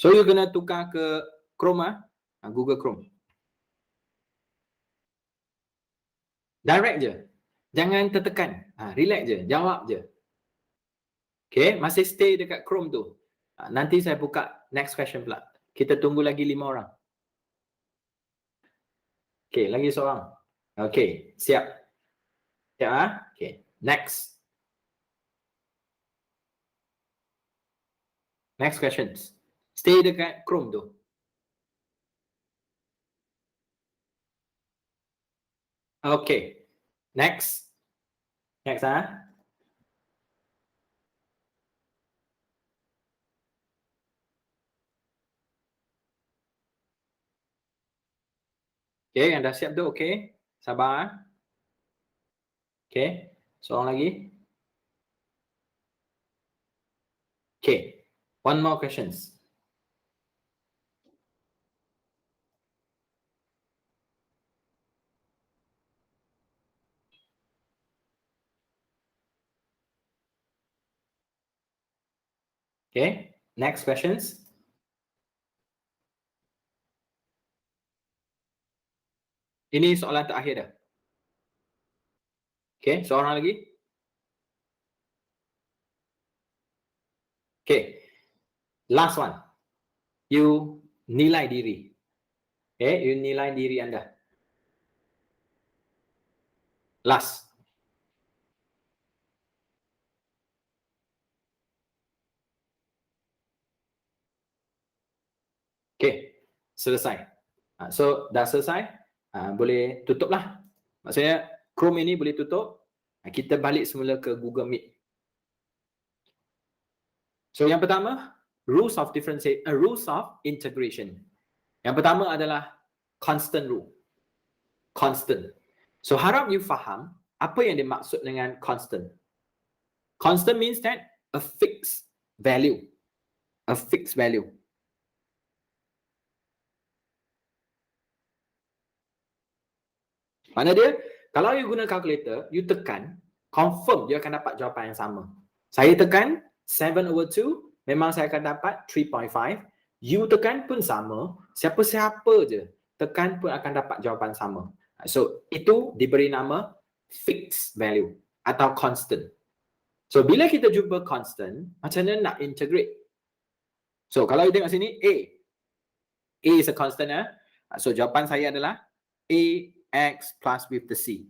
So you kena tukar ke Chrome Google Chrome. Direct je. Jangan tertekan. Relax je, jawab je. Okay, masih stay dekat Chrome tu. Nanti saya buka next question pula. Kita tunggu lagi 5 orang. Okay, lagi seorang. Okay, siap. Siap Okay, next. Next questions. Stay dekat Chrome tu. Okay. Next. Next Okay, yang dah siap tu okay. Sabar. Okay. Seorang lagi. Okay. One more questions. Okay. Next questions. Ini soalan terakhir dah. Okay, seorang lagi. Okay. Last one. You nilai diri. Okay, you nilai diri anda. Last. Okay, selesai. So, dah selesai. Boleh tutup lah. Maksudnya, Chrome ini boleh tutup. Kita balik semula ke Google Meet. So, yang pertama, rules of integration. Yang pertama adalah constant rule. Constant. So, harap you faham apa yang dimaksud dengan constant. Constant means that a fixed value. A fixed value. Mana dia? Kalau you guna calculator, you tekan, confirm dia akan dapat jawapan yang sama. Saya tekan 7/2, memang saya akan dapat 3.5. You tekan pun sama, siapa-siapa je tekan pun akan dapat jawapan sama. So, itu diberi nama fixed value atau constant. So, bila kita jumpa constant, macam mana nak integrate? So, kalau you tengok sini, A is a constant. So, jawapan saya adalah A X plus with the C.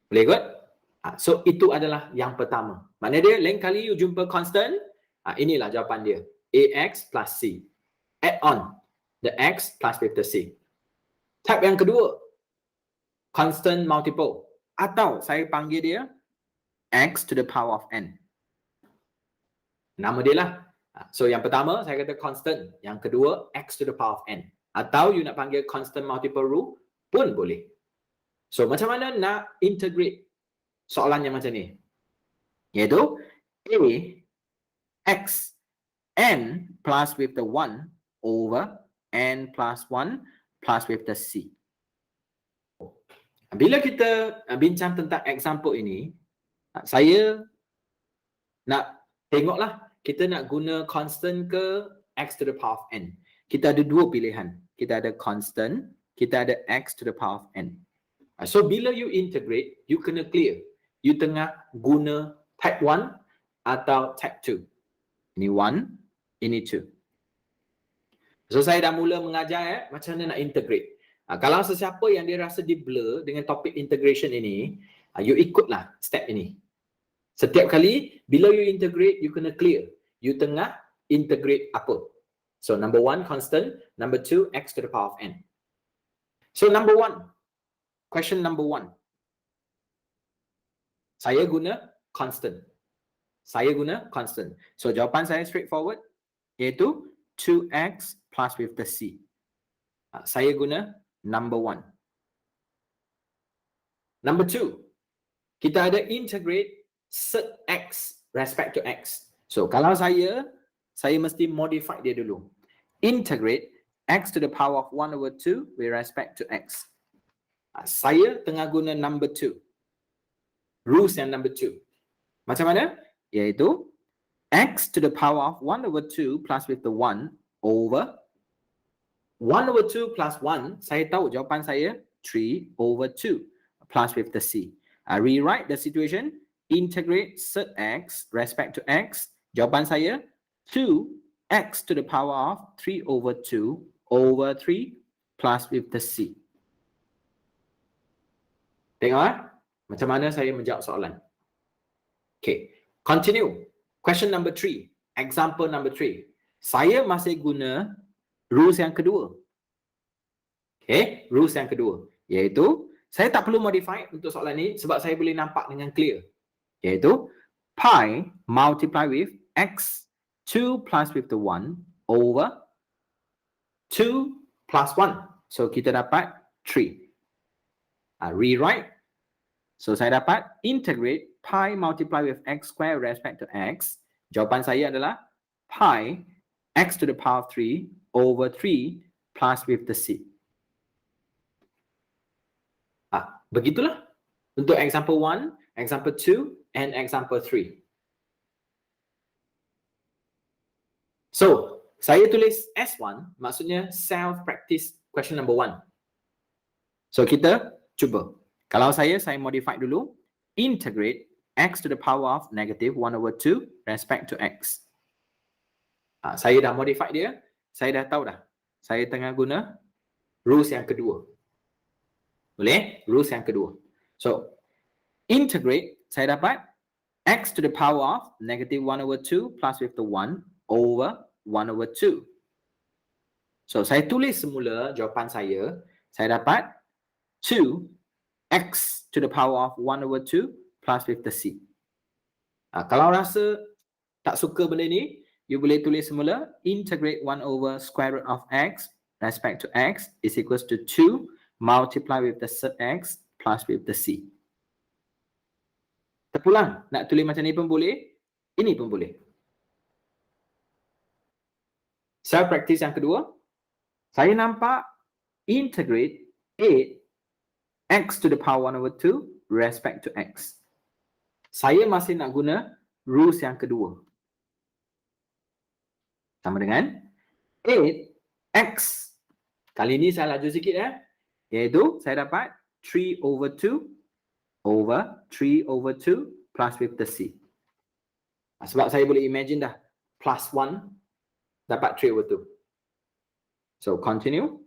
Boleh kot? So, itu adalah yang pertama. Maknanya dia, lain kali you jumpa constant, inilah jawapan dia. AX plus C. Add on the X plus with the C. Type yang kedua, constant multiple. Atau saya panggil dia X to the power of N. Nama dia lah. So, yang pertama, saya kata constant. Yang kedua, X to the power of N. Atau you nak panggil constant multiple rule, pun boleh. So, macam mana nak integrate soalan yang macam ni? Iaitu A, X, N plus with the 1 over N plus 1 plus with the C. Bila kita bincang tentang example ini, saya nak tengoklah kita nak guna constant ke X to the power of N. Kita ada dua pilihan. Kita ada constant, kita ada X to the power of N. So, bila you integrate, you kena clear. You tengah guna type 1 atau type 2. Ini 1, ini 2. So, saya dah mula mengajar macam mana nak integrate. Kalau sesiapa yang dia rasa di blur dengan topik integration ini, you ikutlah step ini. Setiap kali, bila you integrate, you kena clear. You tengah integrate apa? So, number 1, constant. Number 2, X to the power of N. So, number 1. Question number 1. Saya guna constant. Saya guna constant. So, jawapan saya straightforward. Iaitu 2X plus with the C. Saya guna number 1. Number 2. Kita ada integrate set X respect to X. So, kalau saya mesti modify dia dulu. Integrate X to the power of 1 over 2 with respect to X. Saya tengah guna number 2. Rules yang number 2. Macam mana? Iaitu X to the power of 1 over 2 plus with the 1 over 1 over 2 plus 1, saya tahu jawapan saya 3 over 2 plus with the C. Rewrite the situation, integrate set x respect to x. Jawapan saya 2x to the power of 3 over 2 over 3 plus with the C. Tengok macam mana saya menjawab soalan. Okay, continue. Question number 3, example number 3. Saya masih guna rules yang kedua. Okay, rules yang kedua. Iaitu, saya tak perlu modify untuk soalan ni sebab saya boleh nampak dengan clear. Iaitu, pi multiply with x 2 plus with the 1 over 2 plus 1. So, kita dapat 3. Rewrite. So, saya dapat integrate pi multiply with x square respect to x. Jawapan saya adalah pi x to the power of 3 over 3 plus with the C. Begitulah untuk example 1, example 2, and example 3. So, saya tulis S1, maksudnya self-practice question number 1. So, kita cuba. Kalau saya modify dulu, integrate x to the power of negative 1 over 2 respect to x. Saya dah modify dia, saya dah tahu dah. Saya tengah guna rules yang kedua. Boleh? Rules yang kedua. So, integrate, saya dapat x to the power of negative 1 over 2 plus with the 1 over 1 over 2. So, saya tulis semula jawapan saya dapat 2x to the power of 1 over 2 plus with the C. Kalau rasa tak suka benda ni, you boleh tulis semula integrate 1 over square root of x respect to x is equals to 2 multiply with the set x plus with the C. Terpulang, nak tulis macam ni pun boleh, ini pun boleh. Self practice yang kedua, saya nampak integrate 8x to the power 1 over 2 respect to x. Saya masih nak guna rules yang kedua. Sama dengan 8x. Kali ni saya laju sikit iaitu saya dapat 3 over 2 over 3 over 2 plus with the C. Sebab saya boleh imagine dah plus 1 dapat 3 over 2. So continue.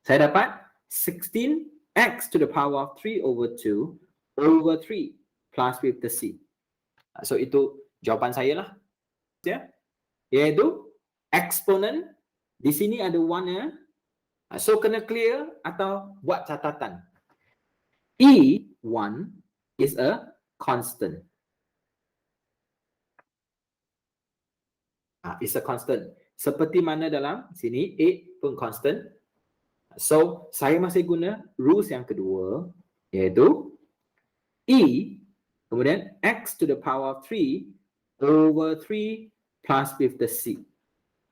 Saya dapat 16x to the power of 3 over 2 over 3 plus with the C. So itu jawapan saya lah. Iaitu exponent di sini ada 1 So kena clear atau buat catatan. E1 is a constant. Is a constant. Seperti mana dalam sini 8 pun constant. So saya masih guna rules yang kedua iaitu E kemudian x to the power of 3 over 3 plus with the C.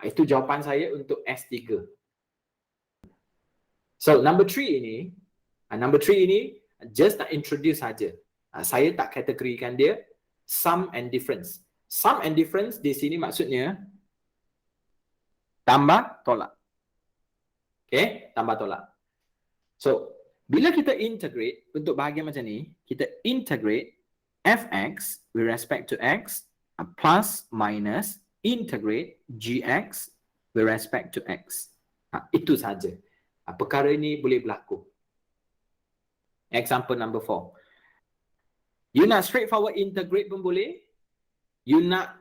Itu jawapan saya untuk S3. So number 3 ini just nak introduce saja. Saya tak kategorikan dia sum and difference. Sum and difference di sini maksudnya tambah tolak. Okay, tambah tolak. So bila kita integrate untuk bahagian macam ni, kita integrate fx with respect to x plus minus integrate gx with respect to x. Itu saja. Perkara ini boleh berlaku. Example number 4. You nak straightforward integrate pun boleh. You nak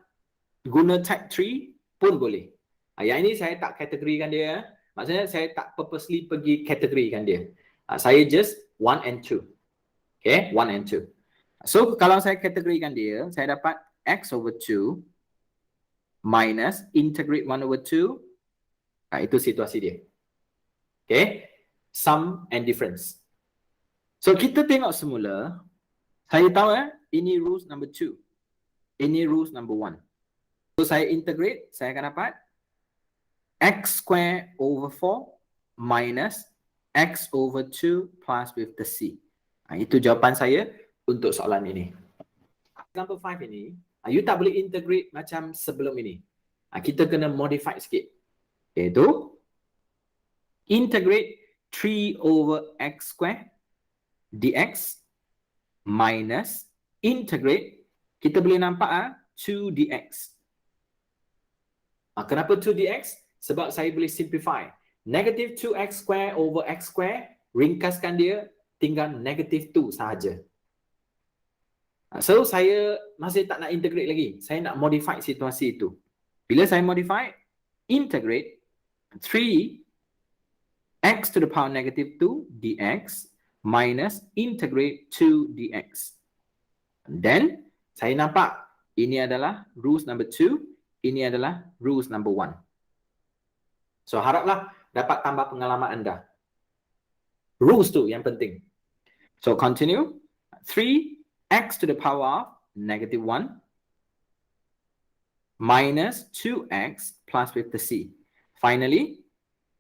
guna type 3 pun boleh. Yang ini saya tak kategorikan dia. Maksudnya saya tak purposely pergi kategorikan dia. Saya just 1 and 2. Okay, 1 and 2. So kalau saya kategorikan dia, saya dapat x over 2 minus integrate 1 over 2. Itu situasi dia. Okay, sum and difference. So kita tengok semula, saya tahu ini rules number 2. Ini rules number 1. So saya integrate, saya akan dapat x square over 4 minus x over 2 plus with the C. Itu jawapan saya untuk soalan ini. Example 5 ini, you tak boleh integrate macam sebelum ini. Kita kena modify sikit. Iaitu integrate 3 over x square dx minus integrate, kita boleh nampak 2 dx. Kenapa 2 dx? Sebab saya boleh simplify. Negative 2x square over x square, ringkaskan dia, tinggal negative 2 sahaja. So, saya masih tak nak integrate lagi. Saya nak modify situasi itu. Bila saya modify, integrate 3 x to the power negative 2 dx minus integrate 2 dx. And then, saya nampak ini adalah rules number 2, ini adalah rules number 1. So, haraplah dapat tambah pengalaman anda. Rules tu yang penting. So, continue. 3x to the power of negative 1 minus 2x plus with the c. Finally,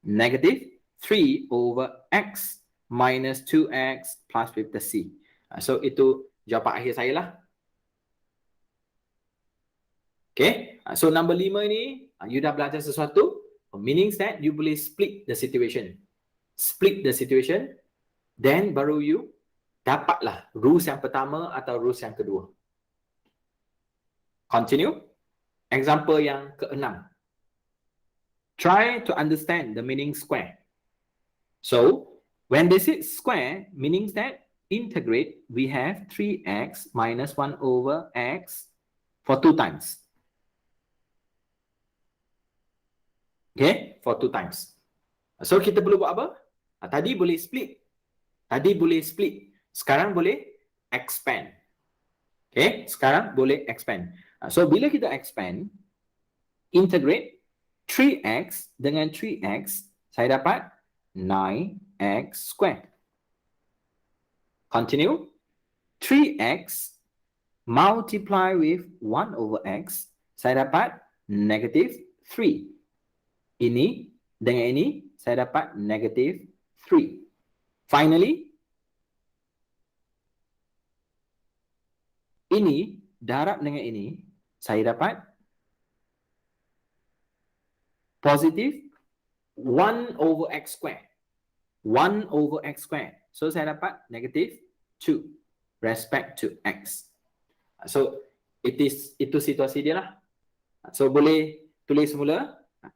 negative 3 over x minus 2x plus with the c. So, itu jawapan akhir saya lah. Okay. So, number 5 ni, you dah belajar sesuatu. Meaning that you boleh split the situation. Split the situation. Then, baru you dapatlah rules yang pertama atau rules yang kedua. Continue. Example yang ke-6. Try to understand the meaning square. So, when this is square, meaning that integrate, we have 3x minus 1 over x for 2 times. Okay, for 2 times. So, kita boleh buat apa? Tadi boleh split. Sekarang boleh expand. Okay, sekarang boleh expand. So, bila kita expand, integrate 3x dengan 3x, saya dapat 9x square. Continue. 3x multiply with 1 over x, saya dapat negative 3. Ini dengan ini, saya dapat negative 3. Finally, ini darab dengan ini, saya dapat positive 1 over x square. 1 over x square. So, saya dapat negative 2 respect to x. So, itu situasi dia lah. So, boleh tulis semula.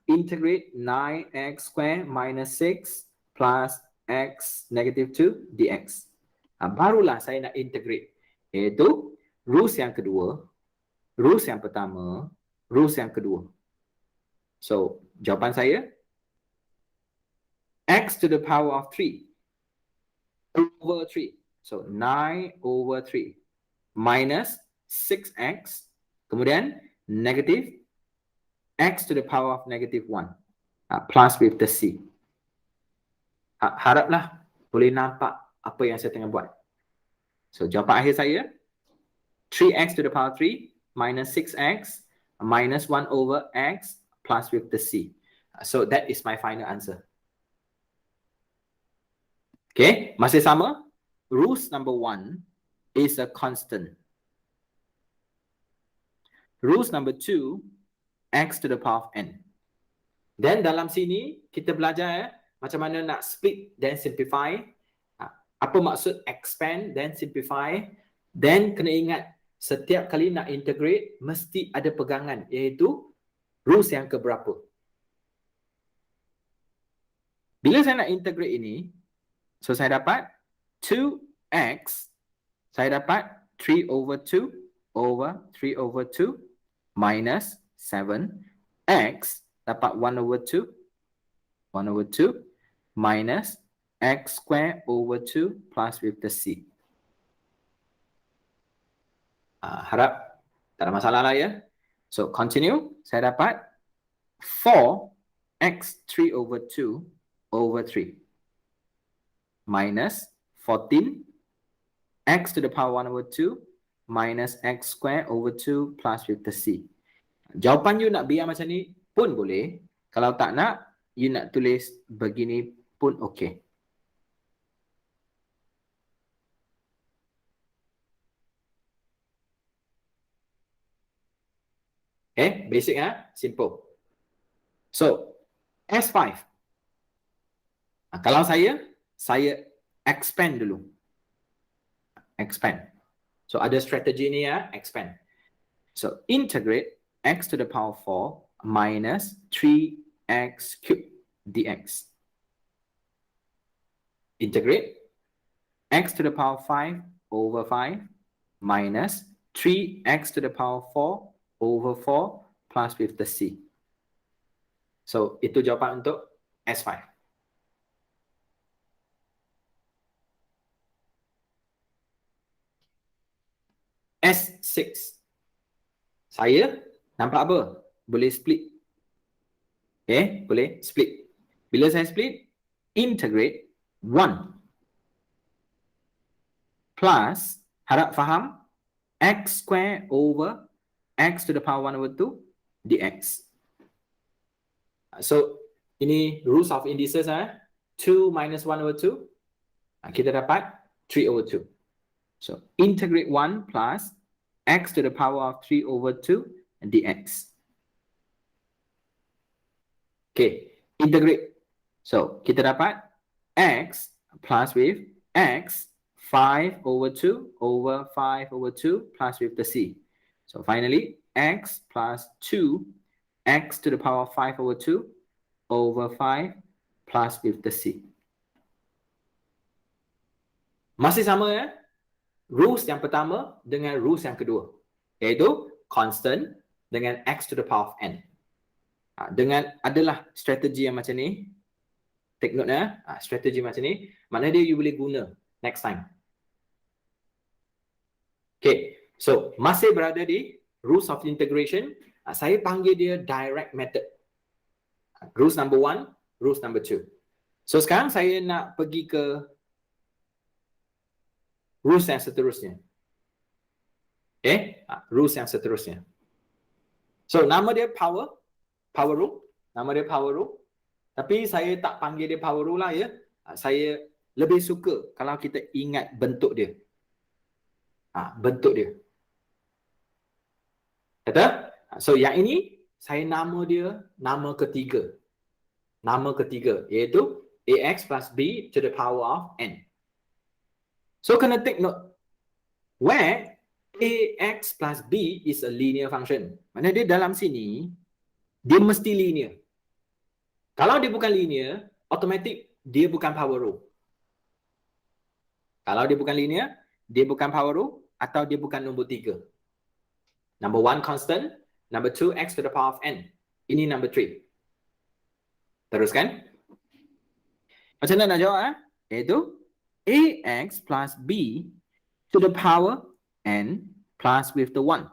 Integrate 9x square minus 6 plus x negative 2 dx. Barulah saya nak integrate. Iaitu rules yang kedua, rules yang pertama, rules yang kedua. So, jawapan saya x to the power of 3 over 3. So, 9 over 3 minus 6x, kemudian negative x to the power of negative 1 plus with the c. Haraplah boleh nampak apa yang saya tengah buat. So, jawapan akhir saya 3x to the power 3 minus 6x minus 1 over x plus with the c. So, that is my final answer. Okay, masih sama. Rules number 1 is a constant. Rules number 2, x to the power of n. Then dalam sini kita belajar macam mana nak split then simplify. Apa maksud expand then simplify. Then kena ingat setiap kali nak integrate mesti ada pegangan, iaitu rules yang keberapa. Bila saya nak integrate ini, so saya dapat 2x, saya dapat 3 over 2 over 3 over 2 minus 7x, dapat 1 over 2 minus x square over 2 plus with the c. Harap tak ada masalah lah ya. So, continue. Saya dapat 4x 3 over 2 over 3 minus 14 x to the power 1 over 2 minus x square over 2 plus with the c. Jawapan you nak biar macam ni pun boleh. Kalau tak nak, you nak tulis begini pun okey. Okay, basic simple. So, S5. Kalau saya expand dulu. Expand. So ada strategi ni ya, expand. So integrate x to the power 4 minus 3x cubed dx. Integrate x to the power 5 over 5 minus 3x to the power 4 over 4 plus with the c. So itu jawapan untuk S5. S6. Saya nampak apa? Boleh split. Okay, boleh split. Bila saya split, integrate 1 plus, harap faham, x square over x to the power 1 over 2 dx. So, ini rules of indices. 2 minus 1 over 2. Kita dapat 3 over 2. So, integrate 1 plus x to the power of 3 over 2 dx. Okay, integrate. So, kita dapat x plus with x 5 over 2 over 5 over 2 plus with the c. So, finally, x plus 2 x to the power of 5 over 2 over 5 plus with the c. Masih sama ya? Rules yang pertama dengan rules yang kedua, iaitu constant dengan x to the power of n. Dengan adalah strategi yang macam ni, take note ya, strategi macam ni, maknanya dia you boleh guna next time. Okay, so masih berada di rules of integration, saya panggil dia direct method. Rules number 1, rules number 2. So sekarang saya nak pergi ke rules yang seterusnya. Okay, rules yang seterusnya. So nama dia power rule. Nama dia power rule. Tapi saya tak panggil dia power rule lah ya. Saya lebih suka kalau kita ingat bentuk dia. Bentuk dia. Kata? So yang ini saya nama dia nama ketiga. Nama ketiga iaitu ax plus b to the power of n. So kena take note where ax plus b is a linear function. Maksudnya dia dalam sini dia mesti linear. Kalau dia bukan linear, automatic dia bukan power rule. Kalau dia bukan linear, dia bukan power rule atau dia bukan nombor 3. Number 1 constant, number 2 x to the power of n. Ini number 3. Teruskan. Macam mana nak jawab? Iaitu ax plus b to the power n plus with the 1.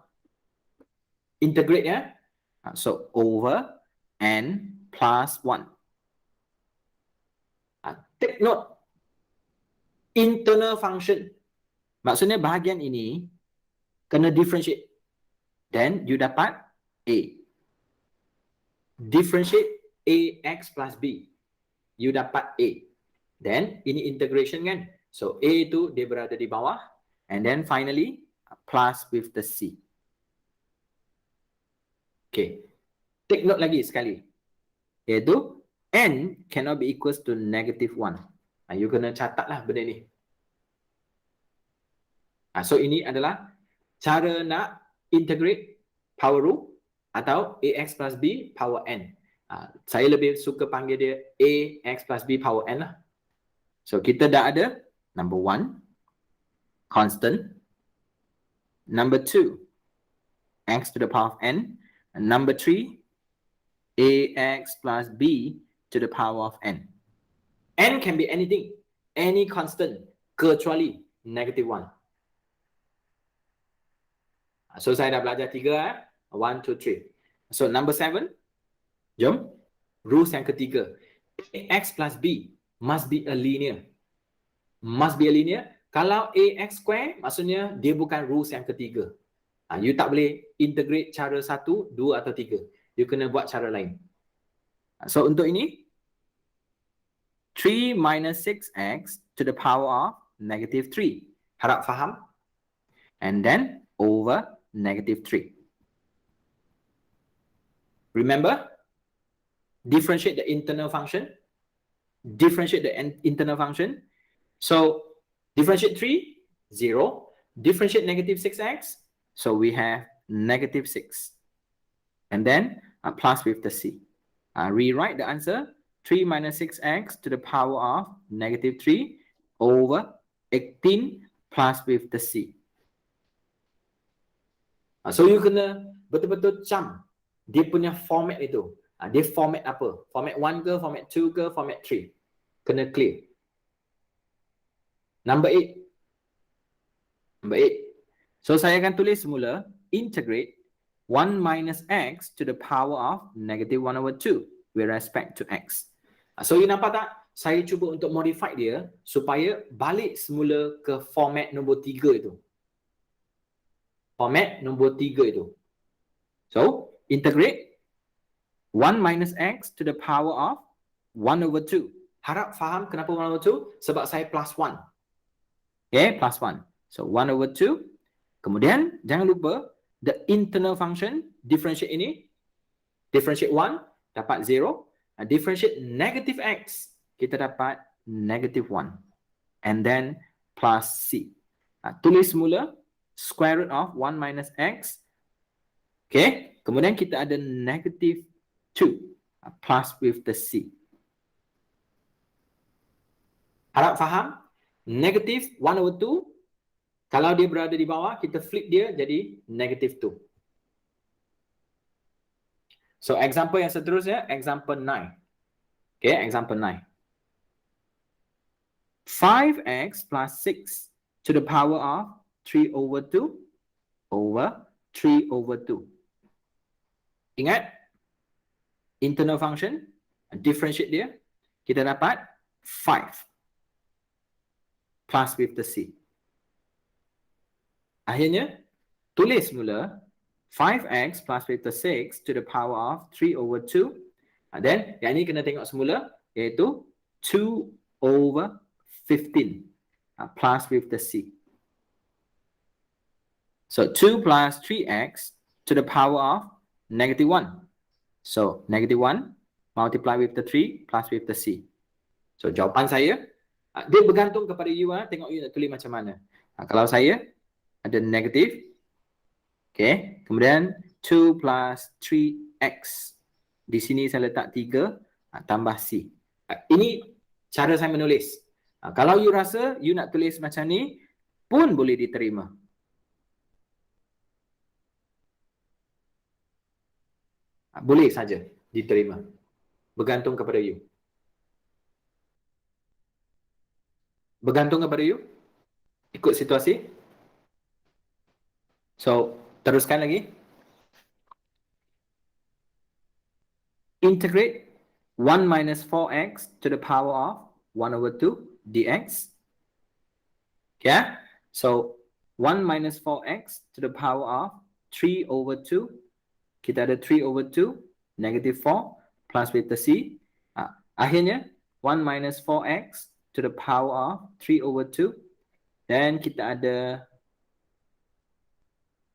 Integrate ya. So over n plus 1. Take note. Internal function. Maksudnya bahagian ini kena differentiate. Then you dapat a. Differentiate ax plus b. You dapat a. Then ini integration kan. So a itu dia berada di bawah. And then finally plus with the c. Okay. Take note lagi sekali. Iaitu n cannot be equals to negative 1. You kena catatlah benda ni. So ini adalah cara nak integrate power rule atau ax plus b power n. Saya lebih suka panggil dia ax plus b power n lah. So kita dah ada number 1 constant, number 2 x to the power of n, and number 3 ax plus b to the power of n. N can be anything, any constant kecuali negative 1. So saya dah belajar 3 1, 2, 3. So number 7, jom. Rules yang ketiga. Ax plus b must be a linear. Must be a linear. Kalau ax square, maksudnya dia bukan rules yang ketiga. You tak boleh integrate cara 1, 2 atau 3. You kena buat cara lain. So untuk ini, 3 minus 6x to the power of negative 3. Harap faham. And then over negative 3. Remember, differentiate the internal function. Differentiate the internal function. So differentiate 3, 0. Differentiate negative 6x. So we have negative 6. And then plus with the c. Rewrite the answer. 3 minus 6x to the power of negative 3 over 18 plus with the c. So you kena betul-betul cam dia punya format itu. Dia format apa? Format 1 ke, format 2 ke, format 3. Kena clear. Number 8. Number 8. So saya akan tulis semula integrate 1 minus x to the power of negative 1 over 2 with respect to x. So you nampak tak? Saya cuba untuk modify dia supaya balik semula ke format nombor 3 itu. Format nombor 3 itu. So, integrate 1 minus x to the power of 1 over 2. Harap faham kenapa 1 over 2? Sebab saya plus 1. Okay, plus 1. So, 1 over 2. Kemudian, jangan lupa, the internal function, differentiate ini. Differentiate 1, dapat 0. Differentiate negative x, kita dapat negative 1. And then, plus c. Tulis semula, square root of 1 minus x. Okay, kemudian kita ada negative 2 plus with the c. Harap faham? Negative 1 over 2. Kalau dia berada di bawah, kita flip dia jadi negative 2. So, example yang seterusnya, example 9. Okay, example 9. 5x plus 6 to the power of 3 over 2 over 3 over 2. Ingat, internal function, differentiate dia, kita dapat 5 plus with the c. Akhirnya, tulis mula 5x plus with the 6 to the power of 3 over 2. Then, yang ini kena tengok semula, iaitu 2 over 15 plus with the c. So, 2 plus 3x to the power of negative 1. So, negative 1 multiply with the 3 plus with the c. So, jawapan saya, dia bergantung kepada you. Tengok you nak tulis macam mana. Kalau saya, ada negative. Okay. Kemudian, 2 plus 3x. Di sini saya letak 3 tambah c. Ini cara saya menulis. Kalau you rasa you nak tulis macam ni, pun boleh diterima. Boleh saja diterima. Bergantung kepada you. Bergantung kepada you. Ikut situasi. So, teruskan lagi. Integrate 1 minus 4x to the power of 1 over 2 dx. Yeah. So, 1 minus 4x to the power of 3 over 2. Kita ada 3 over 2, negative 4, plus with the c. Akhirnya, 1 minus 4x to the power of 3 over 2. Then, kita ada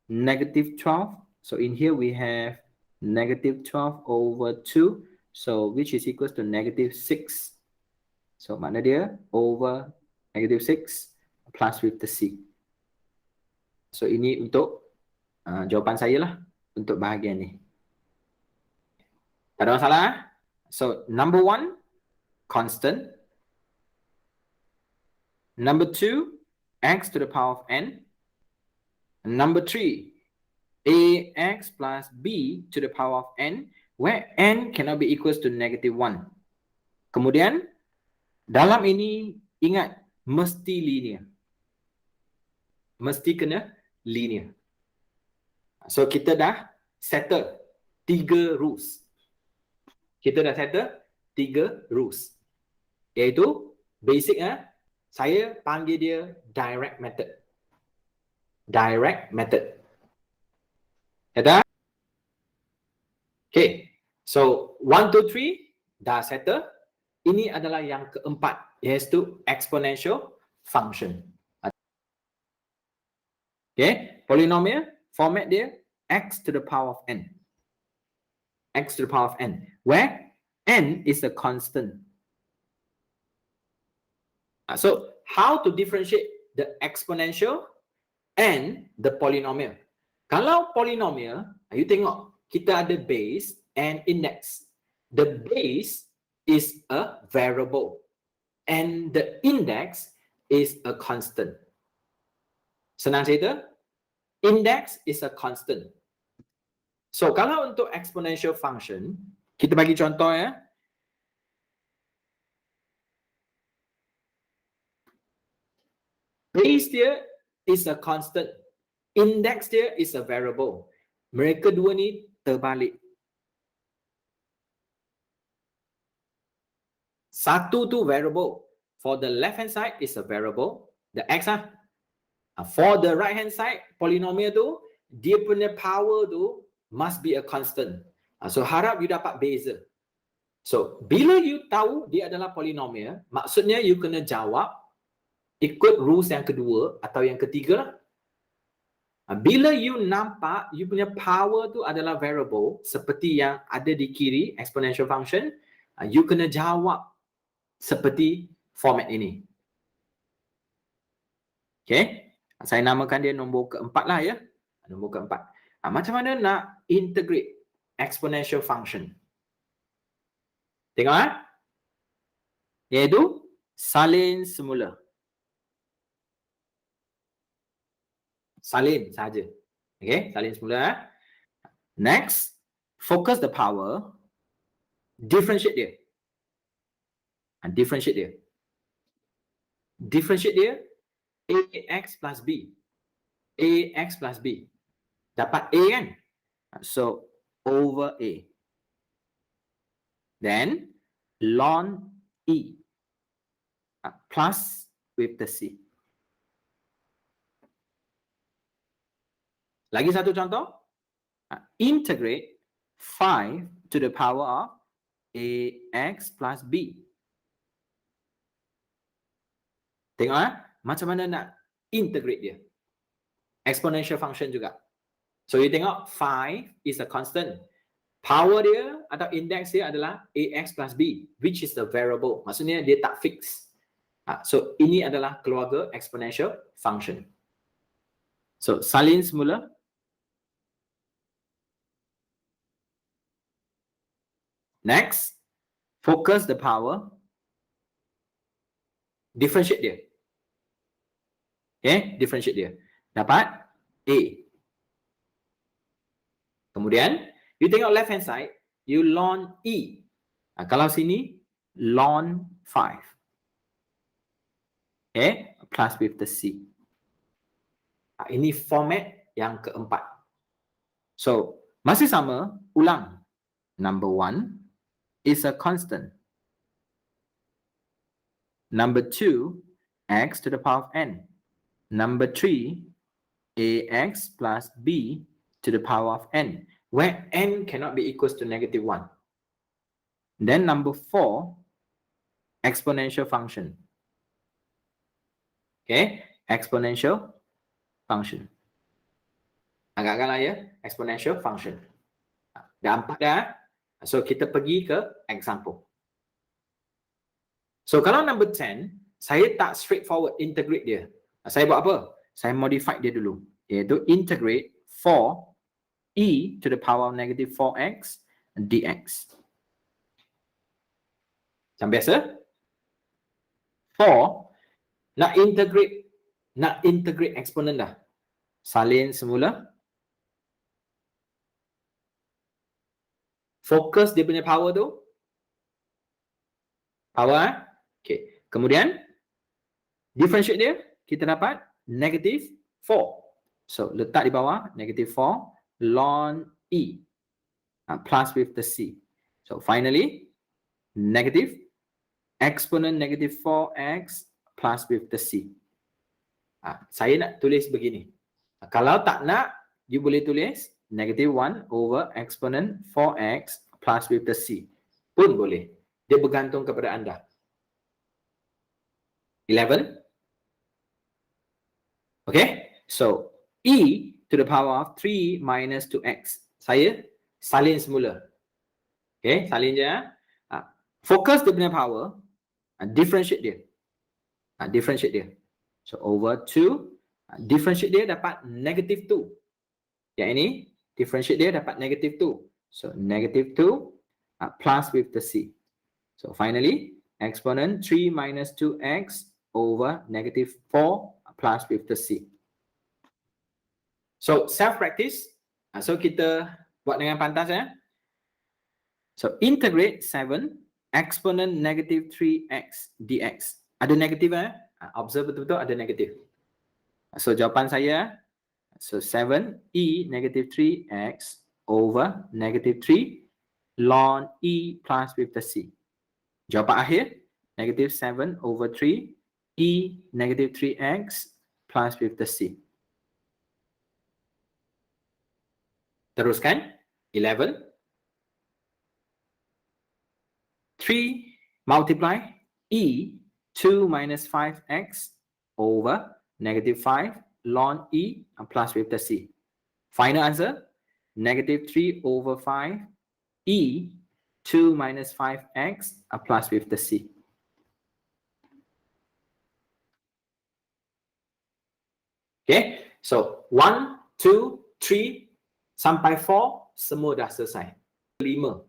negative 12. So, in here we have negative 12 over 2. So, which is equals to negative 6. So, makna dia over negative 6 plus with the c. So, ini untuk jawapan saya lah. Untuk bahagian ni. Tak ada masalah. So, number 1, constant. Number 2, x to the power of n. Number 3, ax plus b to the power of n, where n cannot be equals to negative 1. Kemudian, dalam ini, ingat, mesti linear. Mesti kena linear. So, kita dah settle 3 rules. Kita dah settle 3 rules. Iaitu, basic saya panggil dia direct method. Direct method. Ada? Okay. So, 1, 2, 3 dah settle. Ini adalah yang keempat, iaitu exponential function. Okay. Polinomial, format dia x to the power of n. X to the power of n. Where n is a constant. So how to differentiate the exponential and the polynomial? Kalau polynomial, you tengok kita ada base and index. The base is a variable and the index is a constant. Senang cerita, index is a constant. So kalau untuk exponential function, kita bagi contoh ya. Base dia is a constant. Index dia is a variable. Mereka dua ni terbalik. Satu tu variable. For the left hand side is a variable. The x lah. For the right hand side, polynomial tu, dia punya power tu must be a constant. So harap you dapat beza. So bila you tahu dia adalah polynomial, maksudnya you kena jawab ikut rules yang kedua atau yang ketiga lah. Bila you nampak you punya power tu adalah variable seperti yang ada di kiri exponential function, you kena jawab seperti format ini. Okay, saya namakan dia nombor keempat lah ya. Nombor keempat. Macam mana nak integrate exponential function? Tengok iaitu salin semula. Salin saja. Okay, salin semula. Next, focus the power. Differentiate dia. Differentiate dia. Differentiate dia ax plus b. Ax plus b. Dapat a kan? So, over a. Then, ln e. Plus with the c. Lagi satu contoh. Integrate 5 to the power of ax plus b. Tengok macam mana nak integrate dia. Exponential function juga. So you tengok 5 is a constant. Power dia atau index dia adalah ax plus b, which is the variable. Maksudnya dia tak fix. So ini adalah keluarga exponential function. So salin semula. Next, focus the power. Differentiate dia. Okay, differentiate dia. Dapat a. Kemudian, you tengok left hand side, you ln e. Kalau sini, ln 5. Okay, plus with the c. Ini format yang keempat. So, masih sama, ulang. Number 1 is a constant. Number 2, x to the power of n. Number 3, ax plus b to the power of n, where n cannot be equals to -1. Then number 4, exponential function. Okay, exponential function. Agak-agak lah ya, exponential function. Dah 4 dah. So kita pergi ke example. So kalau number 10, saya tak straightforward integrate dia. Saya buat apa? Saya modify dia dulu. Iaitu integrate 4e to the power of -4x dx. Macam biasa. 4 nak integrate exponent dah. Salin semula. Fokus dia punya power tu. Power. Okay. Kemudian, differentiate dia. Kita dapat -4. So, letak di bawah, -4 ln e. Plus with the c. So, finally, negative exponent -4x plus with the c. Saya nak tulis begini. Kalau tak nak, you boleh tulis -1 over exponent 4x plus with the c. Pun boleh. Dia bergantung kepada anda. 11. Okay. So, e to the power of 3 minus 2x. Saya salin semula. Okay. Salin je. Fokus dia punya power, differentiate dia. Differentiate dia. So over 2, differentiate dia dapat negative 2. Yang ini, differentiate dia dapat negative 2. So negative 2 plus with the C. So finally, exponent 3 minus 2x over negative 4 plus with the C. So self-practice. So kita buat dengan pantas ya. So integrate 7 exponent negative 3x dx. Ada negatif ya? Observe betul-betul ada negatif. So jawapan saya, so 7e negative 3x over negative 3 ln e plus with the c. Jawapan akhir, negative 7 over 3 e negative 3x plus with the c. Teruskan, 11. 3 multiply e 2 minus 5x over negative 5 ln e plus with the c. Final answer, negative 3 over 5 e 2 minus 5x plus with the c. Okay, so 1, 2, 3 sampai 4 semua dah selesai. 5.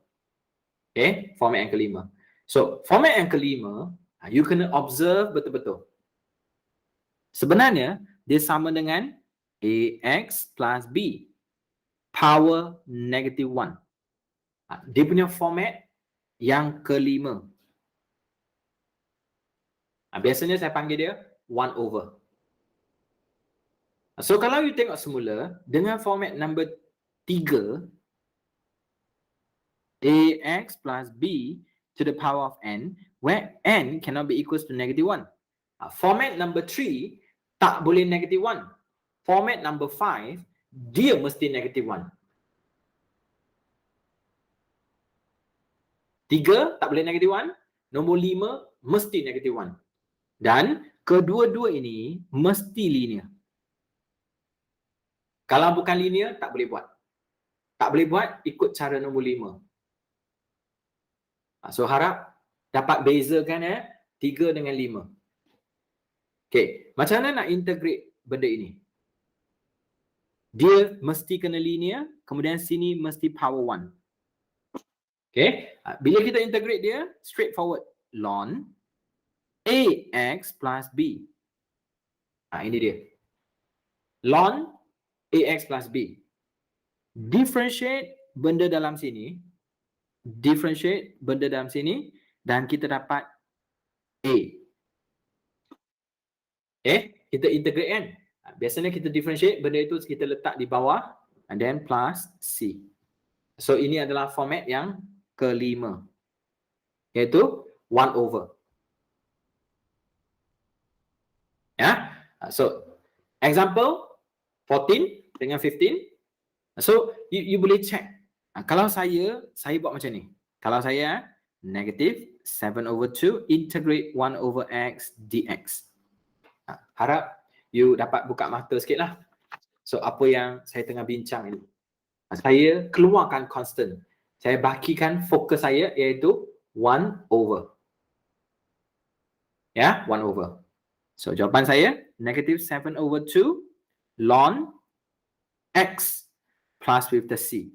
Okay, format yang kelima. So, format yang kelima, you kena observe betul-betul. Sebenarnya, dia sama dengan AX plus B. Power negative 1. Dia punya format yang kelima. Biasanya saya panggil dia 1 over. So, kalau you tengok semula, dengan format number 3, AX plus B to the power of n, where n cannot be equals to negative 1. Format number 3, tak boleh negative 1. Format number 5, dia mesti negative 1. 3 tak boleh negative 1. Nombor 5 mesti negative 1. Dan kedua-dua ini mesti linear. Kalau bukan linear, tak boleh buat. Tak boleh buat ikut cara nombor 5. So harap dapat bezakan 3 dengan 5. Okay, macam mana nak integrate benda ini? Dia mesti kena linear, kemudian sini mesti power 1. Okay, bila kita integrate dia, straightforward. Ln AX plus B. Ini dia. Ln AX plus B. Differentiate benda dalam sini. Differentiate benda dalam sini. Dan kita dapat A. Okay, kita integrate kan. Biasanya kita differentiate, benda itu kita letak di bawah. And then plus C. So ini adalah format yang kelima. Iaitu 1 over. Ya. So example 14 dengan 15. So you boleh check. Kalau saya buat macam ni. Kalau saya negative 7 over 2 integrate 1 over x dx. Harap you dapat buka mata sikit lah. So apa yang saya tengah bincang ini. Saya keluarkan constant. Saya bakikan fokus saya iaitu 1 over. Ya, 1 over. So jawapan saya negative 7 over 2 ln x plus with the c.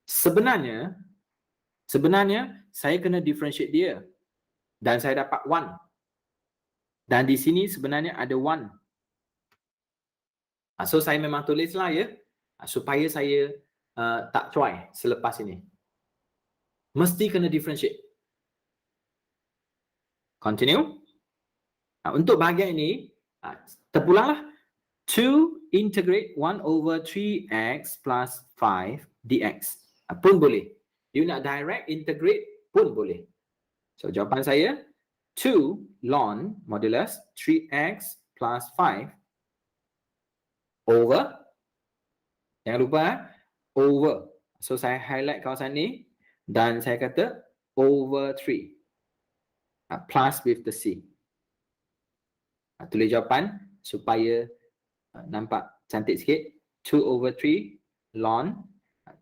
Sebenarnya saya kena differentiate dia. Dan saya dapat 1. Dan di sini sebenarnya ada 1. So saya memang tulislah ya. Supaya saya tak try selepas ini. Mesti kena differentiate. Continue. Untuk bahagian ini, terpulanglah. 2 integrate 1 over 3x plus 5 dx. Pun boleh. You nak direct integrate pun boleh. So jawapan saya 2 ln modulus 3x plus 5 over, jangan lupa over. So saya highlight kawasan ni dan saya kata over 3 plus with the c. Tulis jawapan supaya nampak cantik sikit. 2 over 3 ln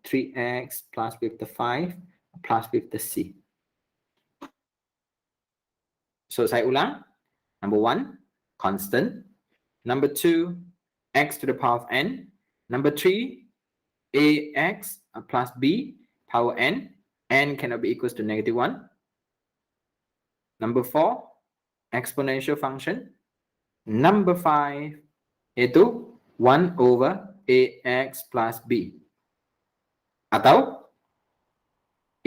3x plus with the 5 plus with the c. So saya ulang. Number 1, constant. Number 2, x to the power of n. Number 3, ax plus b power n cannot be equals to -1. Number 4, exponential function. Number 5, iaitu 1 over ax plus b. Atau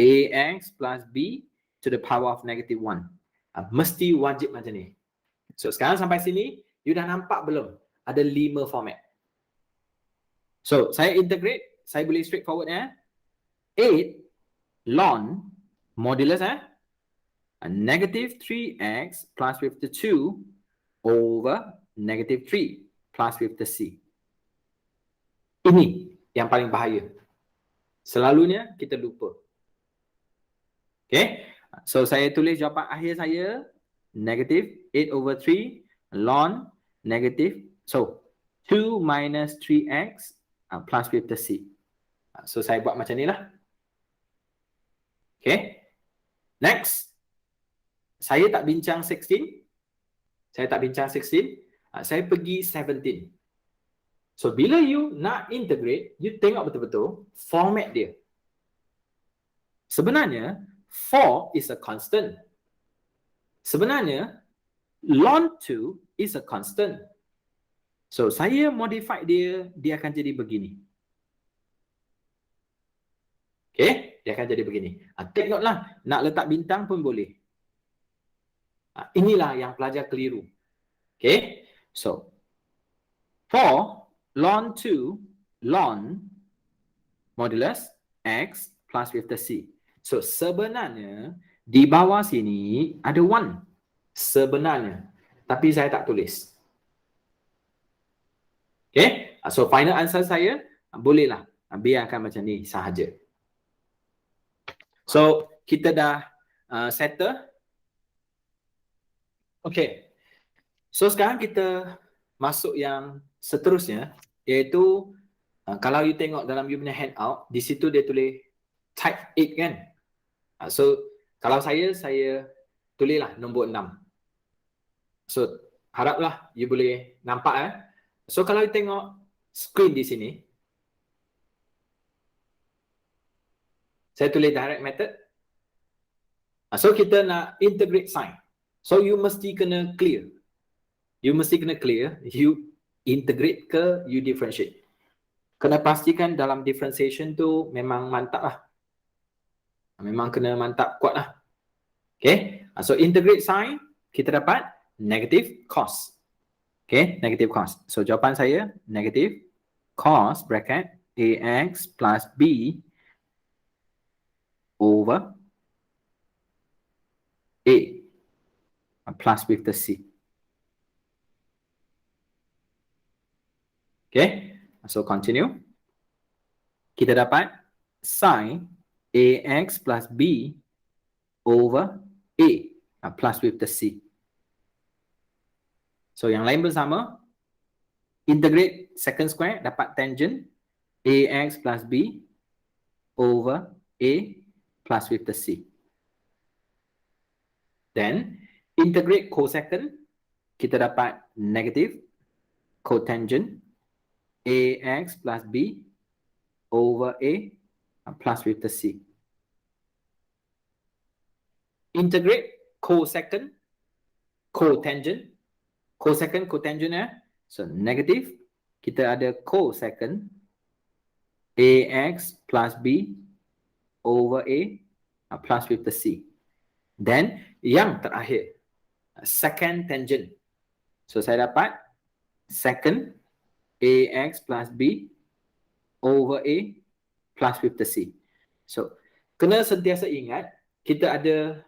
ax plus b to the power of -1. Mesti wajib macam ni. So sekarang sampai sini, you dah nampak belum? Ada 5 format. So saya integrate, saya boleh straightforward 8 ln modulus negative 3x plus with the 2 over negative 3 plus with the c. Ini yang paling bahaya. Selalunya kita lupa. Okay. So saya tulis jawapan akhir saya negative 8 over 3 ln negative. So 2 minus 3x plus with the c. So saya buat macam ni lah. Okay. Next. Saya tak bincang 16. Saya tak bincang 16. Saya pergi 17. So bila you nak integrate, you tengok betul-betul format dia. Sebenarnya 4 is a constant. Sebenarnya ln 2 is a constant. So saya modify dia, dia akan jadi begini. Okay, dia akan jadi begini. Take note lah, nak letak bintang pun boleh. Inilah yang pelajar keliru. Okay, so 4 ln 2 ln modulus x plus with the c. So sebenarnya di bawah sini ada 1. Sebenarnya. Tapi saya tak tulis. Okay, so final answer saya bolehlah biarkan macam ni sahaja. So kita dah settle. Okay. So sekarang kita masuk yang seterusnya, iaitu kalau you tengok dalam you punya handout, di situ dia tulis type 8 kan. So kalau saya tulislah nombor 6. So haraplah you boleh nampak So kalau you tengok screen di sini, saya tulis direct method. So kita nak integrate sign. So you mesti kena clear. You integrate ke you differentiate. Kena pastikan dalam differentiation tu memang mantap lah. Memang kena mantap, kuat lah. Okay. So integrate sign, kita dapat negative cos. Okay, negative cos. So jawapan saya negative cos bracket ax plus b over a plus with the c. Okay, so continue. Kita dapat sin ax plus b over a plus with the c. So yang lain bersama, integrate second square dapat tangent ax plus b over a plus with the c. Then integrate cosecant, kita dapat negative cotangent ax plus b over a plus with the c. Integrate cosecant, cotangent, so negative, kita ada cosecant ax plus b over a plus with the c. Then yang terakhir, secant tangent. So saya dapat secant ax plus b over a plus with the c. So kena sentiasa ingat kita ada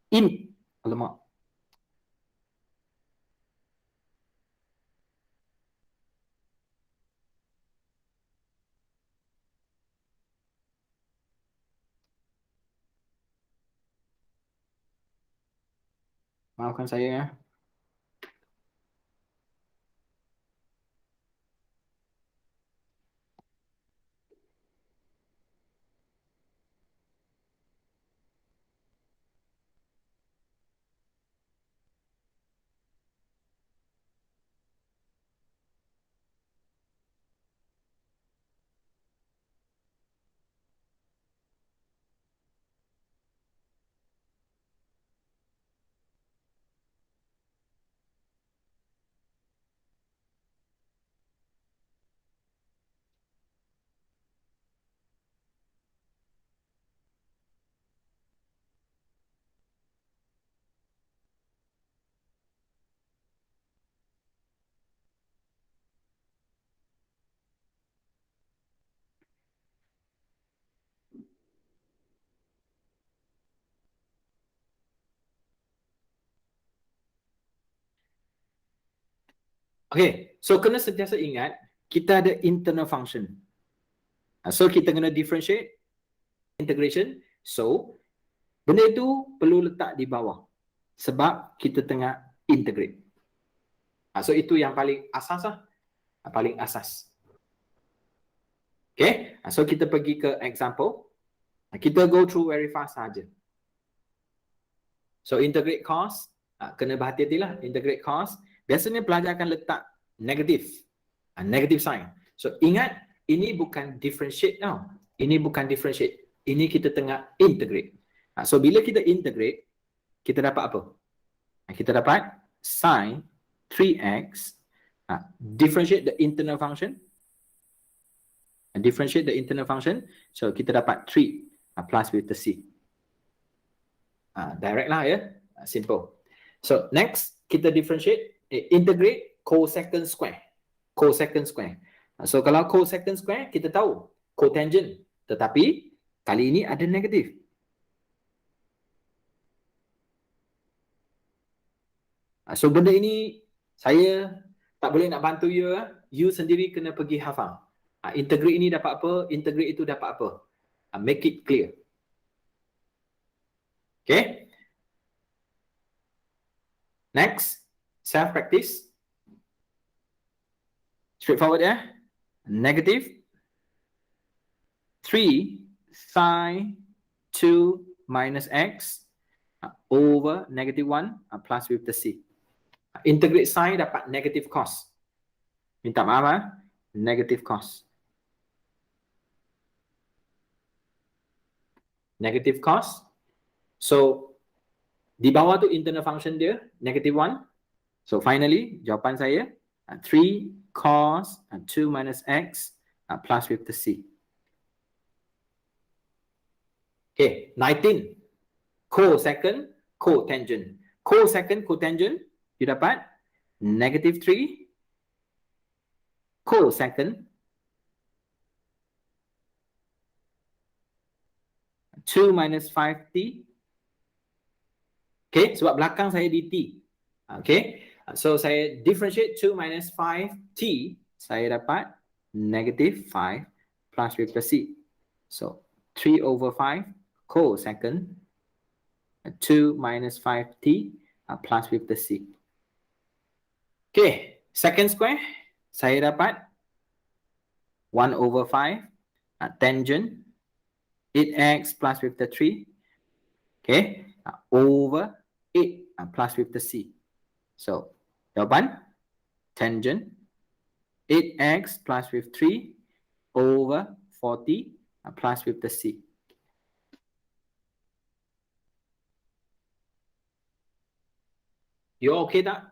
ini. Alamak. Maafkan saya ya. Okay, so kena sentiasa ingat kita ada internal function. So kita kena differentiate, integration. So benda itu perlu letak di bawah sebab kita tengah integrate. So itu yang paling asas lah. Paling asas. Okay, so kita pergi ke example. Kita go through very fast saja. So integrate cost, kena berhati-hatilah integrate cost. Biasanya pelajar akan letak negatif, negative sign. So ingat, ini bukan differentiate tau. Ini bukan differentiate. Ini kita tengah integrate. So bila kita integrate, kita dapat apa? Kita dapat sin 3x, differentiate the internal function. Differentiate the internal function. So kita dapat 3 plus with the c. Direct lah ya. Simple. So next, kita differentiate, integrate cosecant square. Cosecant square. So kalau cosecant square, kita tahu cotangent. Tetapi kali ini ada negatif. So benda ini saya tak boleh nak bantu you. You sendiri kena pergi hafal. Integrate ini dapat apa, integrate itu dapat apa. Make it clear. Okay. Next, self-practice. Straightforward ya. Negative 3 sin 2 minus x over negative 1 plus with the c. Integrate sin dapat negative cos. Minta maaf negative cos. Negative cos. So, di bawah tu internal function dia, negative 1. So, finally, jawapan saya, 3 cos 2 minus x plus with the c. Okay, 19. Cosecant, cotangent. Cosecant, cotangent, you dapat negative 3 cosecant 2 minus 5t. Okay, sebab belakang saya di t. Okay, so saya differentiate 2 minus 5t, saya dapat negative 5 plus with the c. So 3 over 5 cosecant 2 minus 5t plus with the c. Okay, second square, saya dapat 1 over 5 tangent 8x plus with the 3, okay, over 8 plus with the c. So, jawapan tangent 8x plus with 3 over 40 plus with the c. You okay tak?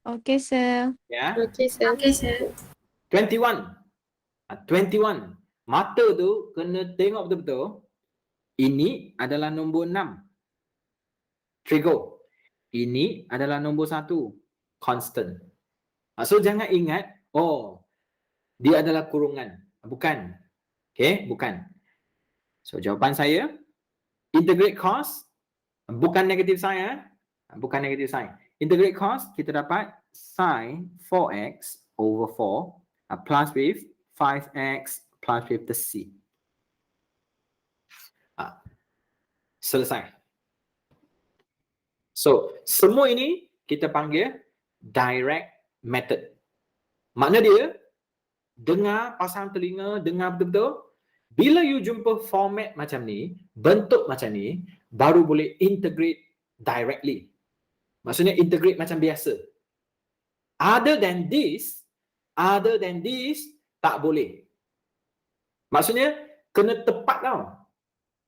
Okay, sir. Ya. Okay, sir. Okay, sir. 21. 21. Mata tu kena tengok betul-betul. Ini adalah nombor 6. Trigo. Ini adalah nombor 1. Constant. So jangan ingat, oh, dia adalah kurungan. Bukan. Okay, bukan. So jawapan saya, integrate cos, bukan negative sign. Bukan negative sign. Integrate cos, kita dapat sin 4x over 4 plus with 5x plus with the c. Selesai. So, semua ini kita panggil direct method. Makna dia, dengar, pasang telinga, dengar betul-betul. Bila you jumpa format macam ni, bentuk macam ni, baru boleh integrate directly. Maksudnya integrate macam biasa. Other than this, tak boleh. Maksudnya, kena tepat tau.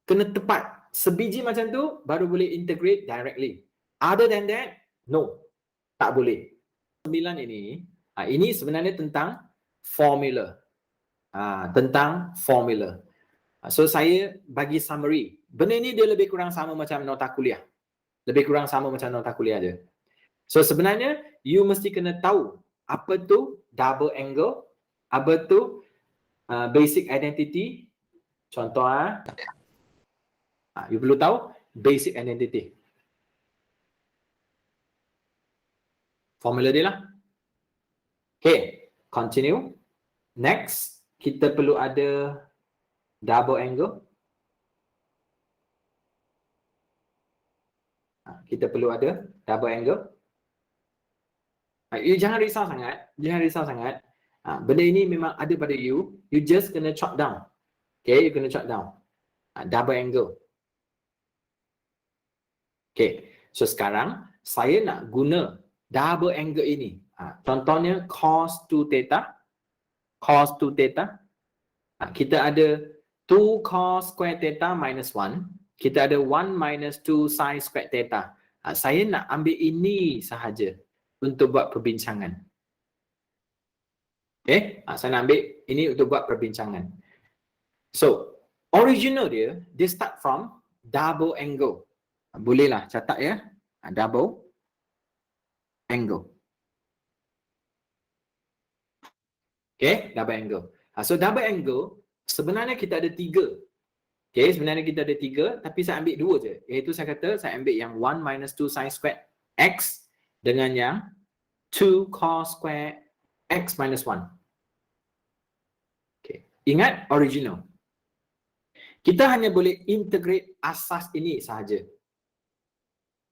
Kena tepat. Sebiji macam tu, baru boleh integrate directly. Other than that, no. Tak boleh. 9 ini sebenarnya tentang formula. Tentang formula. So, saya bagi summary. Benda ni dia lebih kurang sama macam nota kuliah. Lebih kurang sama macam nota kuliah je. So, sebenarnya, you mesti kena tahu apa tu double angle, apa tu basic identity. Contoh, you perlu tahu basic identity. Formula dia lah. Okay, continue. Next, kita perlu ada double angle. Kita perlu ada double angle. You jangan risau sangat. Jangan risau sangat. Benda ini memang ada pada you. You just kena chop down. Okay, you kena chop down. Double angle. Okay, so sekarang saya nak guna double angle ini. Contohnya cos 2 theta. Cos 2 theta. Kita ada 2 cos square theta minus 1. Kita ada 1 minus 2 sin square theta. Saya nak ambil ini sahaja untuk buat perbincangan. Okay, saya nak ambil ini untuk buat perbincangan. So, original dia start from double angle. Bolehlah catat ya. Double angle. Okay, double angle. So, double angle sebenarnya kita ada 3. Okay, sebenarnya kita ada 3, tapi saya ambil 2 je. Iaitu saya kata saya ambil yang 1 minus 2 sin square x dengan yang 2 cos square x minus 1. Okay, ingat original. Kita hanya boleh integrate asas ini sahaja.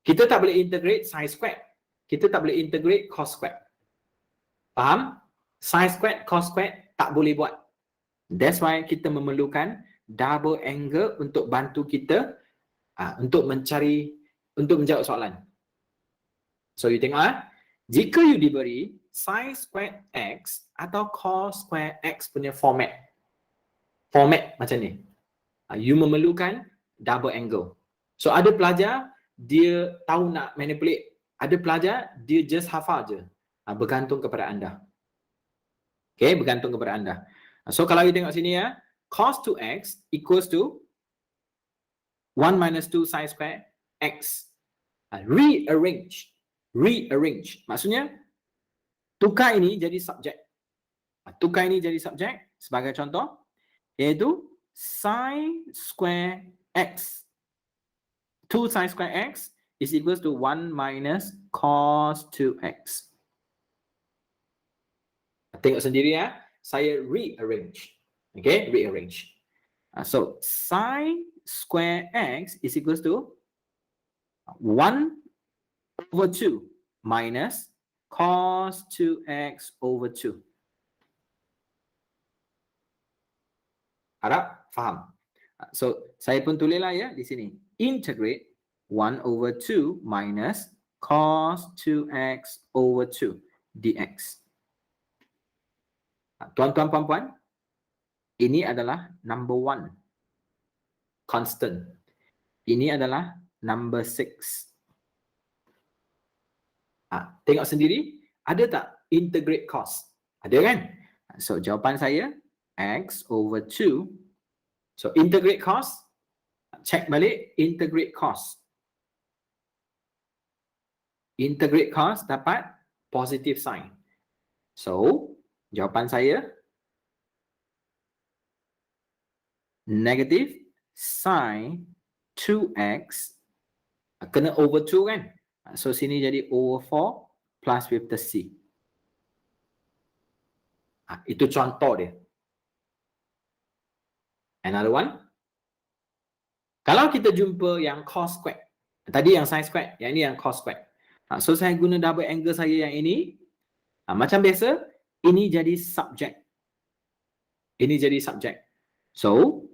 Kita tak boleh integrate sin square. Kita tak boleh integrate cos square. Faham? Sin square, cos square tak boleh buat. That's why kita memerlukan double angle untuk bantu kita untuk menjawab soalan. So you tengok jika you diberi sin square x atau cos square x punya format macam ni, you memerlukan double angle. So ada pelajar dia tahu nak manipulate, ada pelajar dia just hafal je. Bergantung kepada anda. Okay, bergantung kepada anda. So kalau you tengok sini cos 2x equals to 1 minus 2 sin square x. Rearrange. Maksudnya, tukar ini jadi subjek. Tukar ini jadi subjek sebagai contoh, iaitu sin square x. 2 sin square x is equals to 1 minus cos 2x. Tengok sendiri saya rearrange. Okay, rearrange. So, sin square x is equals to 1 over 2 minus cos 2x over 2. Harap faham. So, saya pun tulislah di sini. Integrate 1 over 2 minus cos 2x over 2 dx. Tuan-tuan puan-puan, ini adalah number 1 constant. Ini adalah number 6. Tengok sendiri, ada tak integrate cos? Ada kan? So jawapan saya x over 2. So integrate cos, check balik integrate cos. Integrate cos dapat positive sign. So jawapan saya negative sin 2x kena over 2 kan? So sini jadi over 4 plus with the c. Itu contoh dia. Another one. Kalau kita jumpa yang cos square. Tadi yang sin square, yang ini yang cos square. So saya guna double angle saya yang ini. Macam biasa, ini jadi subjek. Ini jadi subjek. So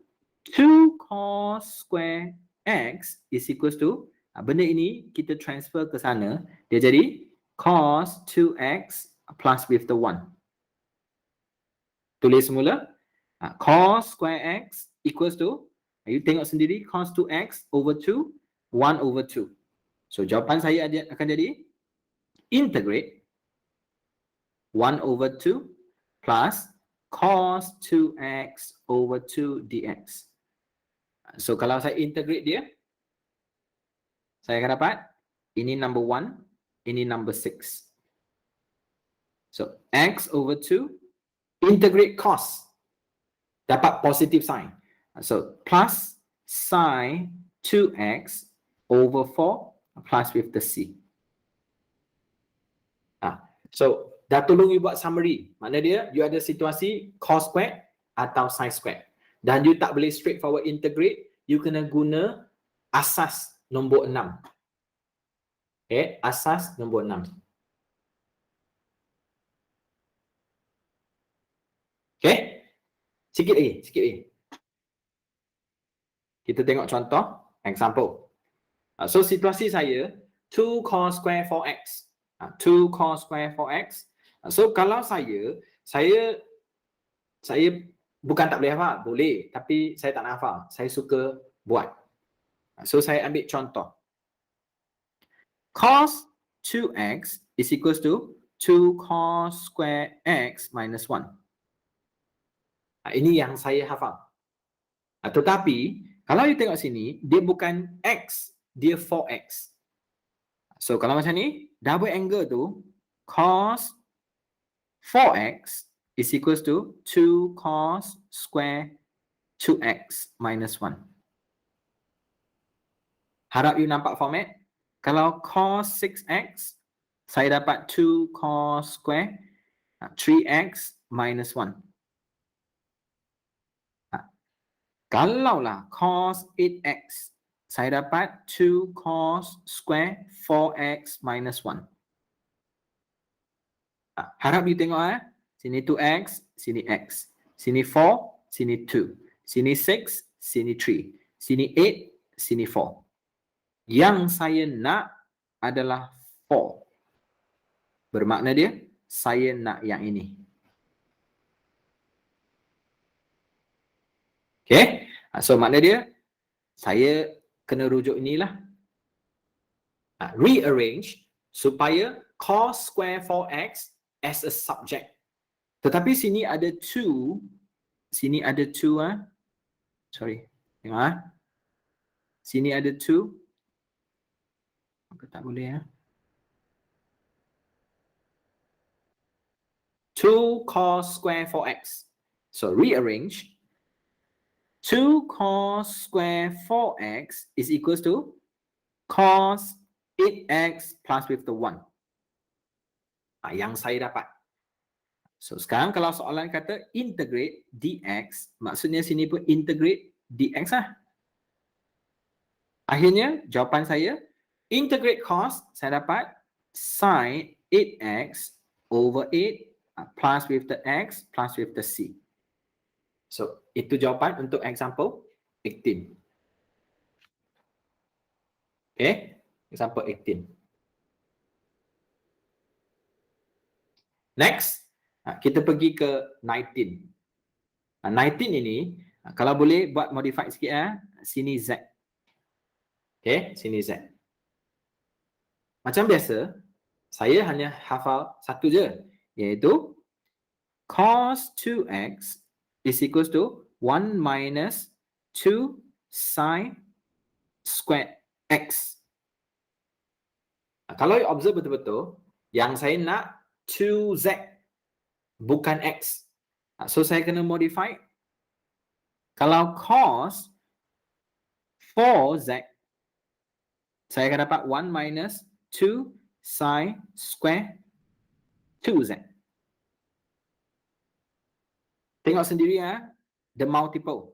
2 cos square x is equals to, benda ini kita transfer ke sana, dia jadi cos 2x plus with the 1. Tulis semula, cos square x equals to, you tengok sendiri, cos 2x over 2, 1 over 2. So jawapan saya akan jadi integrate 1 over 2 plus cos 2x over 2 dx. So kalau saya integrate dia, saya akan dapat ini number 1, ini number 6. So x over 2, integrate cos, dapat positive sign. So plus sin 2x over 4 plus with the c. So, dah tolong you buat summary. Makna dia, you ada situasi cos squared atau sin squared. Dan you tak boleh straightforward integrate, you kena guna asas nombor 6. Okay, asas nombor 6. Okay, sikit lagi. Kita tengok contoh, example. So, situasi saya, 2 cos square 4x. 2 cos square 4x. So, kalau saya bukan tak boleh hafal, boleh. Tapi saya tak nak hafal. Saya suka buat. So, saya ambil contoh. Cos 2x is equals to 2 cos square x minus 1. Ini yang saya hafal. Tetapi, kalau you tengok sini, dia bukan x, dia 4x. So, kalau macam ni, double angle tu, cos 4x is equals to 2 cos square 2x minus 1. Harap you nampak format. Kalau cos 6x, saya dapat 2 cos square 3x minus 1. Kalaulah cos 8x, saya dapat 2 cos square 4x minus 1. Harap you tengok sini 2x, sini x. Sini 4, sini 2. Sini 6, sini 3. Sini 8, sini 4. Yang saya nak adalah 4. Bermakna dia, saya nak yang ini. Okay? So, makna dia, saya kena rujuk inilah. Rearrange supaya cos square 4x as a subject. Tetapi sini ada 2. Sini ada 2. Sorry. Tengok sini ada 2. Maka tak boleh 2 cos square 4x. So, rearrange. 2 cos square 4x is equals to cos 8x plus with the 1. Yang saya dapat. So, sekarang kalau soalan kata integrate dx, maksudnya sini pun integrate dx lah. Akhirnya, jawapan saya, integrate cos, saya dapat sin 8x over 8 plus with the x plus with the c. So, itu jawapan untuk example 18. Okay, example 18. Next, kita pergi ke 19. 19 ini, kalau boleh buat modified sikit sini z. Okay, sini z. Macam biasa, saya hanya hafal satu je, iaitu cos 2x is equals to 1 minus 2 sin squared x. Kalau you observe betul-betul, yang saya nak 2z, bukan x. So, saya kena modify. Kalau cos 4z, saya akan dapat 1 minus 2 sin square 2z. Tengok sendiri the multiple.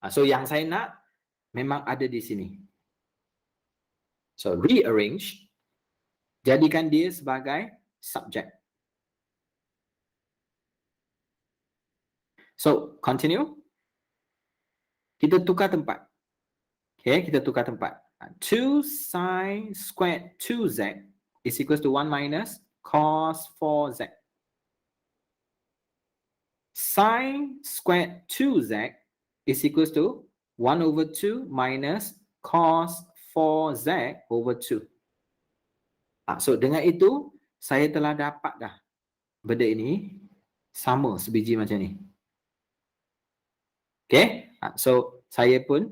So, yang saya nak memang ada di sini. So, rearrange. Jadikan dia sebagai subject. So, continue. Kita tukar tempat. Okay, kita tukar tempat. 2 sin squared 2z is equals to 1 minus cos 4z. Sin squared 2z is equals to 1 over 2 minus cos 4z over 2. So, dengan itu, saya telah dapat dah benda ini sama sebiji macam ni. Okay, so saya pun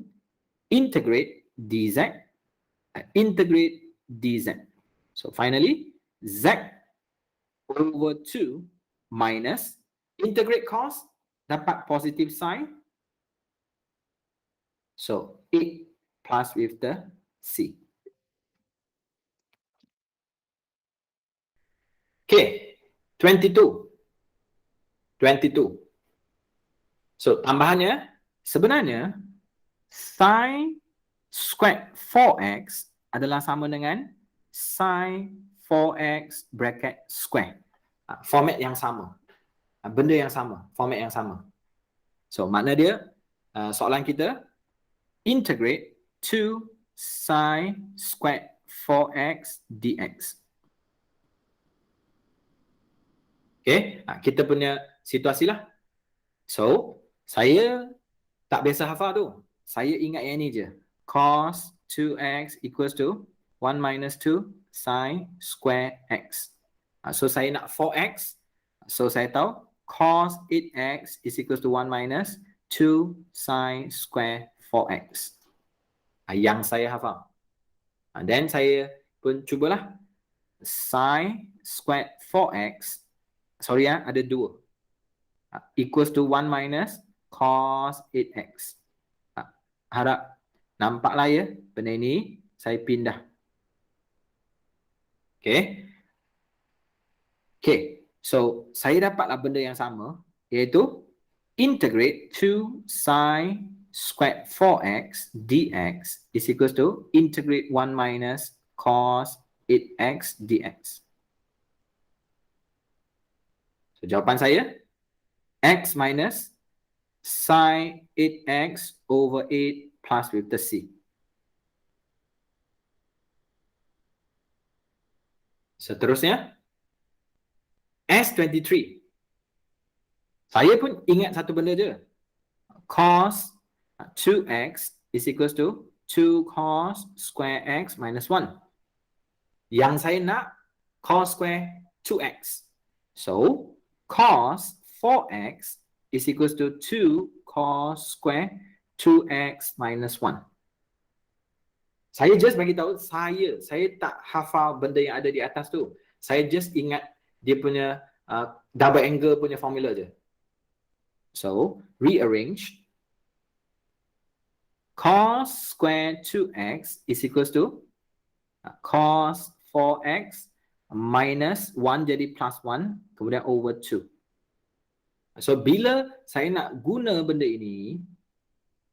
integrate dz, integrate dz. So, finally, z over 2 minus integrate cos, dapat positive sign. So, 8 plus with the c. Okay, 22. So, tambahannya, sebenarnya, sin squared 4x adalah sama dengan sin 4x bracket square. Format yang sama. Benda yang sama, format yang sama. So, makna dia, soalan kita, integrate 2 sin squared 4x dx. Okay, kita punya situasi lah. So, saya tak biasa hafal tu. Saya ingat yang ni je. Cos 2x equals to 1 minus 2 sin square x. So, saya nak 4x. So, saya tahu cos 8x is equals to 1 minus 2 sin square 4x. Yang saya hafal. Then, saya pun cubalah. Sin square 4x. Sorry ya, ada 2. Equals to 1 minus cos 8x. Harap nampaklah ya, benda ini saya pindah. Okay. Okay, so saya dapatlah benda yang sama, iaitu integrate 2 sin squared 4x dx is equals to integrate 1 minus cos 8x dx. So jawapan saya, x minus sin 8x over 8 plus with the c. Seterusnya, S23. Saya pun ingat satu benda je. Cos 2x is equals to 2 cos square x minus 1. Yang saya nak cos square 2x. So, cos 4x is equals to 2 cos square 2x minus 1. Saya just bagi tahu saya tak hafal benda yang ada di atas tu. Saya just ingat dia punya double angle punya formula je. So, rearrange. Cos square 2x is equals to cos 4x minus 1 jadi plus 1, kemudian over 2. So, bila saya nak guna benda ini,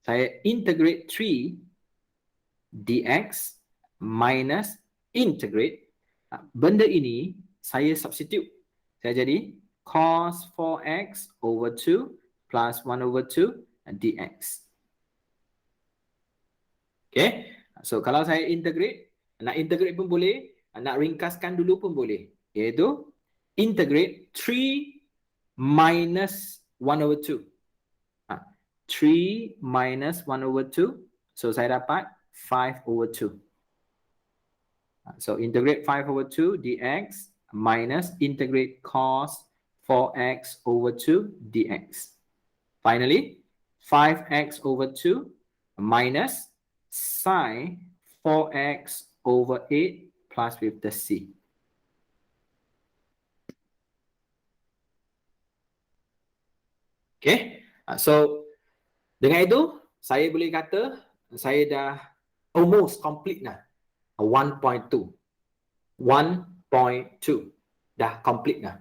saya integrate 3 dx minus integrate. Benda ini, saya substitute. Saya jadi cos 4x over 2 plus 1 over 2 dx. Okay, so kalau saya integrate, nak integrate pun boleh, nak ringkaskan dulu pun boleh, iaitu integrate 3 minus 1 over 2. 3 minus 1 over 2, so saya dapat 5 over 2. So integrate 5 over 2 dx minus integrate cos 4x over 2 dx. Finally, 5x over 2 minus sin 4x over 8 plus with the c. Okay, so dengan itu saya boleh kata saya dah almost complete dah 1.2 dah complete dah.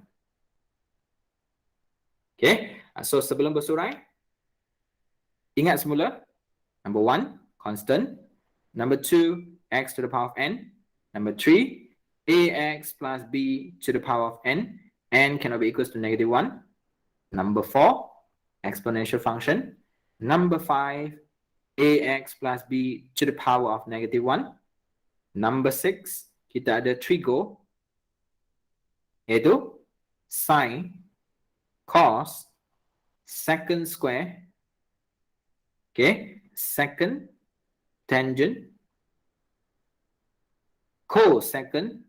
Okay, so sebelum bersurai, ingat semula, number 1 constant, number 2 x to the power of n, number 3 ax plus b to the power of n cannot be equals to negative 1, number 4 exponential function, number 5 ax plus b to the power of negative 1, number 6 kita ada trigo, iaitu sin cos second square, okay, second tangent cosecant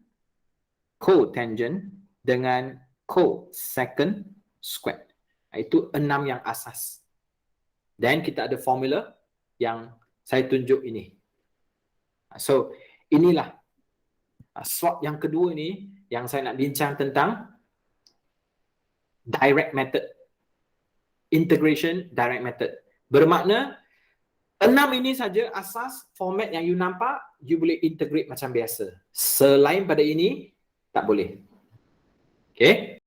cotangent dengan cosecant square. Itu 6 yang asas. Dan kita ada formula yang saya tunjuk ini. So, inilah slot yang kedua ni yang saya nak bincang tentang direct method. Integration direct method. Bermakna 6 ini saja asas format yang you nampak, you boleh integrate macam biasa. Selain pada ini, tak boleh. Okay.